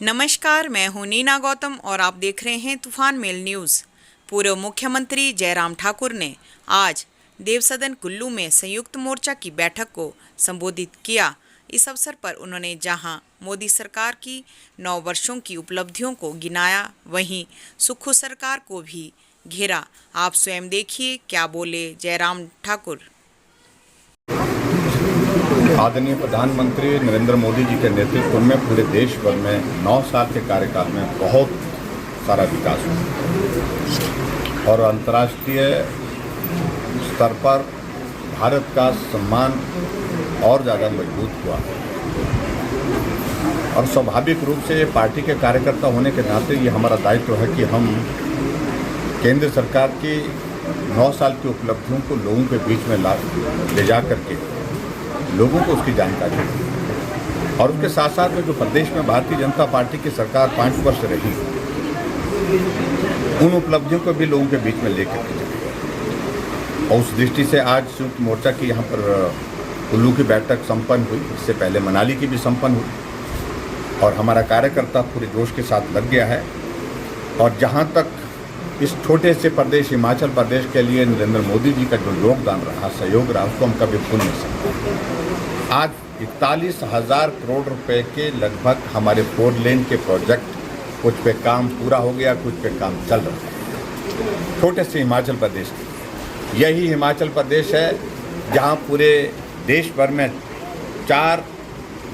नमस्कार, मैं हूं नीना गौतम और आप देख रहे हैं तूफान मेल न्यूज़। पूर्व मुख्यमंत्री जयराम ठाकुर ने आज देवसदन कुल्लू में संयुक्त मोर्चा की बैठक को संबोधित किया। इस अवसर पर उन्होंने जहां मोदी सरकार की 9 वर्षों की उपलब्धियों को गिनाया, वहीं सुक्खू सरकार को भी घेरा। आप स्वयं देखिए क्या बोले जयराम ठाकुर। आदरणीय प्रधानमंत्री नरेंद्र मोदी जी के नेतृत्व में पूरे देश भर में 9 साल के कार्यकाल में बहुत सारा विकास हुआ और अंतर्राष्ट्रीय स्तर पर भारत का सम्मान और ज़्यादा मजबूत हुआ। और स्वाभाविक रूप से ये पार्टी के कार्यकर्ता होने के नाते ये हमारा दायित्व है कि हम केंद्र सरकार की 9 साल की उपलब्धियों को लोगों के बीच में ले जा करके लोगों को उसकी जानकारी दी और उसके साथ साथ में जो प्रदेश में भारतीय जनता पार्टी की सरकार 5 वर्ष रही, उन उपलब्धियों को भी लोगों के बीच में लेकर के चले। और उस दृष्टि से आज संयुक्त मोर्चा की यहाँ पर कुल्लू की बैठक संपन्न हुई। इससे पहले मनाली की भी संपन्न हुई और हमारा कार्यकर्ता पूरे जोश के साथ लग गया है। और जहाँ तक इस छोटे से प्रदेश हिमाचल प्रदेश के लिए नरेंद्र मोदी जी का जो योगदान रहा, सहयोग रहा, उसको हम कभी भूल नहीं सकते। आज 41,000 करोड़ रुपए के लगभग हमारे 4 लेन के प्रोजेक्ट, कुछ पे काम पूरा हो गया, कुछ पे काम चल रहा है। छोटे से हिमाचल प्रदेश की यही हिमाचल प्रदेश है जहां पूरे देश भर में 4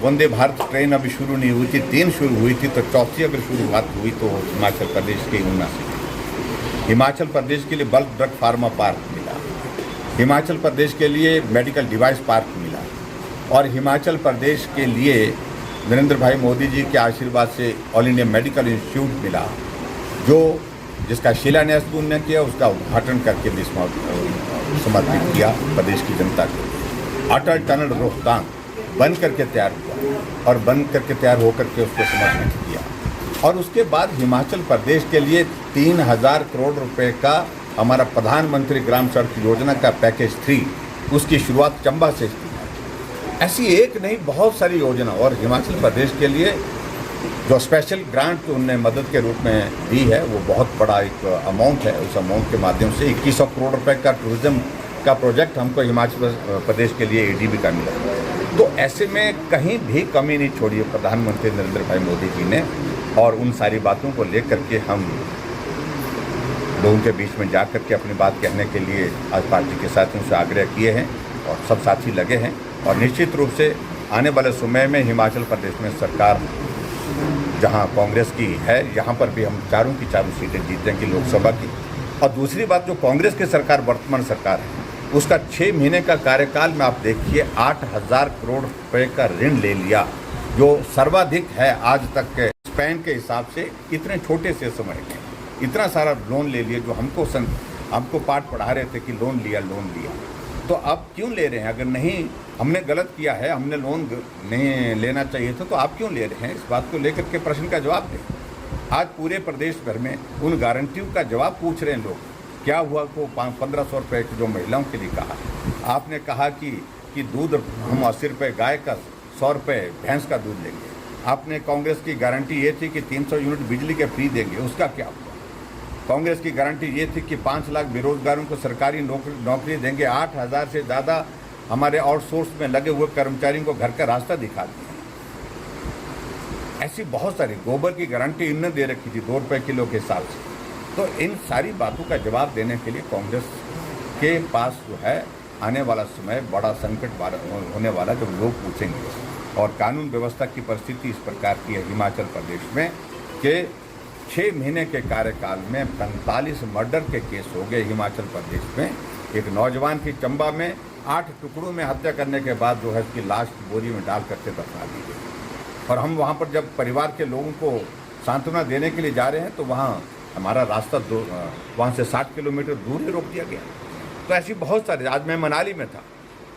वंदे भारत ट्रेन अभी शुरू नहीं हुई थी, 3 शुरू हुई थी, तो चौथी अगर शुरुआत हुई तो हिमाचल प्रदेश के ऊना से। हिमाचल प्रदेश के लिए बल्क ड्रग फार्मा पार्क मिला, हिमाचल प्रदेश के लिए मेडिकल डिवाइस पार्क मिला और हिमाचल प्रदेश के लिए नरेंद्र भाई मोदी जी के आशीर्वाद से ऑल इंडिया मेडिकल इंस्टीट्यूट मिला, जिसका शिलान्यास उन्होंने किया, उसका उद्घाटन करके भी समर्पित किया प्रदेश की जनता को। अटल टनल रोहतांग बन करके तैयार हुआ और बन करके तैयार होकर के उसको समर्पित किया। और उसके बाद हिमाचल प्रदेश के लिए 3,000 करोड़ रुपए का हमारा प्रधानमंत्री ग्राम सड़क योजना का पैकेज 3, उसकी शुरुआत चंबा से की। ऐसी एक नहीं, बहुत सारी योजना। और हिमाचल प्रदेश के लिए जो स्पेशल ग्रांट उन्होंने मदद के रूप में दी है, वो बहुत बड़ा एक अमाउंट है। उस अमाउंट के माध्यम से 2100 करोड़ रुपए का टूरिज्म का प्रोजेक्ट हमको हिमाचल प्रदेश के लिए एडीबी का मिला। तो ऐसे में कहीं भी कमी नहीं छोड़ी है प्रधानमंत्री नरेंद्र भाई मोदी जी ने। और उन सारी बातों को लेकर के हम लोगों के बीच में जा कर के अपनी बात कहने के लिए आज पार्टी के साथियों से आग्रह किए हैं और सब साथी लगे हैं। और निश्चित रूप से आने वाले समय में हिमाचल प्रदेश में सरकार जहां कांग्रेस की है, यहाँ पर भी हम चारों की चारों सीटें जीतेंगे लोकसभा की। और दूसरी बात, जो कांग्रेस की सरकार वर्तमान सरकार है, उसका 6 महीने का कार्यकाल में आप देखिए 8,000 करोड़ रुपये का ऋण ले लिया, जो सर्वाधिक है आज तक के स्पैन के हिसाब से। इतने छोटे से समय में इतना सारा लोन ले लिया, जो हमको पाठ पढ़ा रहे थे कि लोन लिया। तो अब क्यों ले रहे हैं? अगर नहीं हमने गलत किया है, हमने लोन नहीं लेना चाहिए था, तो आप क्यों ले रहे हैं? इस बात को लेकर के प्रश्न का जवाब दें। आज पूरे प्रदेश भर में उन गारंटियों का जवाब पूछ रहे हैं लोग। क्या हुआ को 1,500 रुपये की जो महिलाओं के लिए कहा, आपने कहा कि दूध हम 80 रुपये गाय का, 100 रुपये भैंस का दूध लेंगे। आपने कांग्रेस की गारंटी ये थी कि 300 यूनिट बिजली के फ्री देंगे, उसका क्या हुआ? कांग्रेस की गारंटी ये थी कि 5 लाख बेरोजगारों को सरकारी नौकरी देंगे, 8,000 से ज़्यादा हमारे आउटसोर्स में लगे हुए कर्मचारियों को घर का रास्ता दिखा दिया। ऐसी बहुत सारी, गोबर की गारंटी इन्होंने दे रखी थी 2 रुपये किलो के हिसाब से। तो इन सारी बातों का जवाब देने के लिए कांग्रेस के पास जो है आने वाला समय बड़ा संकट होने वाला, जब लोग पूछेंगे। और कानून व्यवस्था की परिस्थिति इस प्रकार की है हिमाचल प्रदेश में कि 6 महीने के कार्यकाल में 45 मर्डर के केस हो गए हिमाचल प्रदेश में। एक नौजवान की चंबा में 8 टुकड़ों में हत्या करने के बाद जो है उसकी लाश बोरी में डाल करके दफना दी गई। और हम वहाँ पर जब परिवार के लोगों को सांत्वना देने के लिए जा रहे हैं, तो वहाँ हमारा रास्ता वहाँ से 60 किलोमीटर दूर ही रोक दिया गया। तो ऐसी बहुत सारी, आज मैं मनाली में था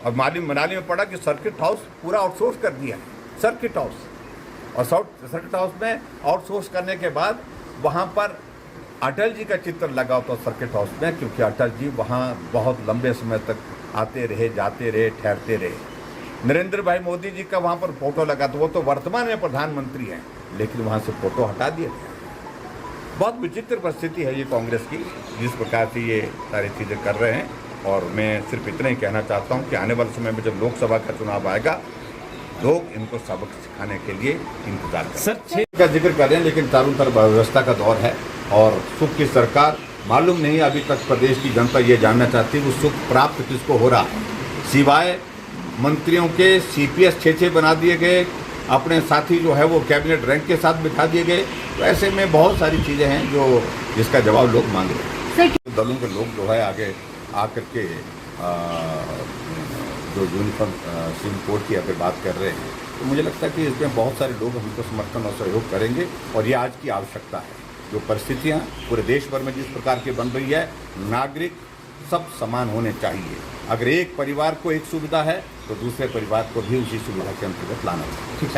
और मनाली में पढ़ा कि सर्किट हाउस पूरा आउटसोर्स कर दिया है, सर्किट हाउस। और सर्किट हाउस में आउटसोर्स करने के बाद वहाँ पर अटल जी का चित्र लगा होता सर्किट हाउस में, क्योंकि अटल जी वहाँ बहुत लंबे समय तक आते रहे, जाते रहे, ठहरते रहे। नरेंद्र भाई मोदी जी का वहाँ पर फोटो लगा, तो वो तो वर्तमान में प्रधानमंत्री हैं। लेकिन वहाँ से फोटो हटा दिया गया। बहुत विचित्र परिस्थिति है ये कांग्रेस की, जिस प्रकार से ये सारी चीज़ें कर रहे हैं। और मैं सिर्फ इतना ही कहना चाहता हूँ कि आने वाले समय में जब लोकसभा का चुनाव आएगा, लोग इनको सबक सिखाने के लिए इंतजार करें। सर का जिक्र कर रहे हैं, लेकिन चारों तरफ अव्यवस्था का दौर है और सुख की सरकार मालूम नहीं अभी तक प्रदेश की जनता ये जानना चाहती है वो सुख प्राप्त किसको हो रहा है। सिवाय मंत्रियों के CPS 6 बना दिए गए, अपने साथी जो है वो कैबिनेट रैंक के साथ बिठा दिए गए। तो ऐसे में बहुत सारी चीज़ें हैं जो जिसका जवाब लोग मांग रहे हैं। दलों के लोग जो है आगे आकर के जो यूनिफॉर्म सिविल कोड की अगर बात कर रहे हैं, तो मुझे लगता है कि इसमें बहुत सारे लोग हमको समर्थन और सहयोग करेंगे। और ये आज की आवश्यकता है। जो परिस्थितियाँ पूरे देश भर में जिस प्रकार की बन रही है, नागरिक सब समान होने चाहिए। अगर एक परिवार को एक सुविधा है तो दूसरे परिवार को भी उसी सुविधा के अंतर्गत लाना चाहिए। ठीक है।